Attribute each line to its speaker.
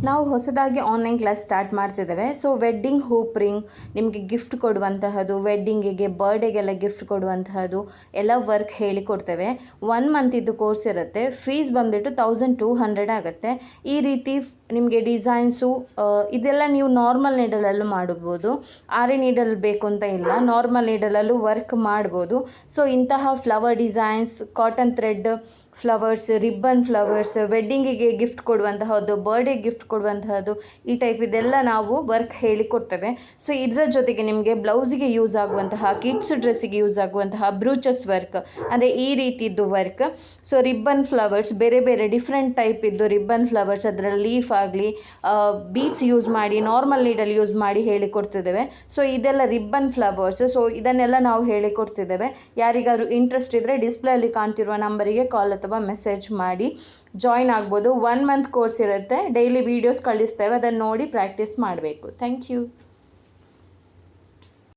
Speaker 1: ನಾವು ಹೊಸದಾಗಿ online class start ಮಾಡ್ತಿದ್ದೇವೆ. ಸೊ ವೆಡ್ಡಿಂಗ್ ಹೂಪ್ ರಿಂಗ್ ನಿಮಗೆ ಗಿಫ್ಟ್ ಕೊಡುವಂತಹದ್ದು, ವೆಡ್ಡಿಂಗಿಗೆ ಬರ್ಡೇಗೆಲ್ಲ ಗಿಫ್ಟ್ ಕೊಡುವಂತಹದ್ದು ಎಲ್ಲ ವರ್ಕ್ ಹೇಳಿಕೊಡ್ತೇವೆ. 1 ಮಂತಿದ್ದು ಕೋರ್ಸ್ ಇರುತ್ತೆ. ಫೀಸ್ ಬಂದುಬಿಟ್ಟು 1200 ಆಗುತ್ತೆ. ಈ ರೀತಿ ನಿಮಗೆ ಡಿಸೈನ್ಸು ಇದೆಲ್ಲ ನೀವು ನಾರ್ಮಲ್ ನೀಡಲಲ್ಲೂ ಮಾಡ್ಬೋದು. ಆರಿ ನೀಡಲ್ ಬೇಕು ಅಂತ ಇಲ್ಲ, ನಾರ್ಮಲ್ ನೀಡಲಲ್ಲೂ ವರ್ಕ್ ಮಾಡ್ಬೋದು. ಸೊ ಇಂತಹ flower designs, cotton thread flowers, ribbon flowers, ವೆಡ್ಡಿಂಗಿಗೆ ಗಿಫ್ಟ್ ಕೊಡುವಂತಹದ್ದು, ಬರ್ಡೇ ಗಿಫ್ಟ್ ಕೊಡುವಂತಹದ್ದು, ಈ ಟೈಪ್ ಇದೆಲ್ಲ ನಾವು ವರ್ಕ್ ಹೇಳಿಕೊಡ್ತೇವೆ. ಸೊ ಇದರ ಜೊತೆಗೆ ನಿಮಗೆ ಬ್ಲೌಸಿಗೆ ಯೂಸ್ ಆಗುವಂತಹ, ಕಿಡ್ಸ್ ಡ್ರೆಸ್ಸಿಗೆ ಯೂಸ್ ಆಗುವಂತಹ ಬ್ರೂಚಸ್ ವರ್ಕ್, ಅಂದರೆ ಈ ರೀತಿದ್ದು ವರ್ಕ್. ಸೊ ರಿಬ್ಬನ್ ಫ್ಲವರ್ಸ್, ಬೇರೆ ಬೇರೆ ಡಿಫ್ರೆಂಟ್ ಟೈಪ್ ಇದ್ದು ರಿಬ್ಬನ್ ಫ್ಲವರ್ಸ್, ಅದರಲ್ಲಿ ಲೀಫ್ ಆಗಲಿ ಬೀಡ್ಸ್ ಯೂಸ್ ಮಾಡಿ, ನಾರ್ಮಲ್ ನೀಡಲ್ ಯೂಸ್ ಮಾಡಿ ಹೇಳಿಕೊಡ್ತಿದ್ದೇವೆ. ಸೊ ಇದೆಲ್ಲ ರಿಬ್ಬನ್ ಫ್ಲವರ್ಸ್. ಸೊ ಇದನ್ನೆಲ್ಲ ನಾವು ಹೇಳಿಕೊಡ್ತಿದ್ದೇವೆ. ಯಾರಿಗಾದ್ರೂ ಇಂಟ್ರೆಸ್ಟ್ ಇದ್ದರೆ ಡಿಸ್ಪ್ಲೇಯಲ್ಲಿ ಕಾಣ್ತಿರುವ ನಂಬರಿಗೆ ಕಾಲ್ ಅಥವಾ ಮೆಸೇಜ್ ಮಾಡಿ ಜಾಯಿನ್ ಆಗ್ಬೋದು. 1 ಮಂತ್ ಕೋರ್ಸ್ ಇರುತ್ತೆ. ಡೈಲಿ ವೀಡಿಯೋಸ್ ಕಳಿಸ್ತೇವೆ, ಅದನ್ನು ನೋಡಿ ಪ್ರಾಕ್ಟೀಸ್ ಮಾಡಬೇಕು. Thank you.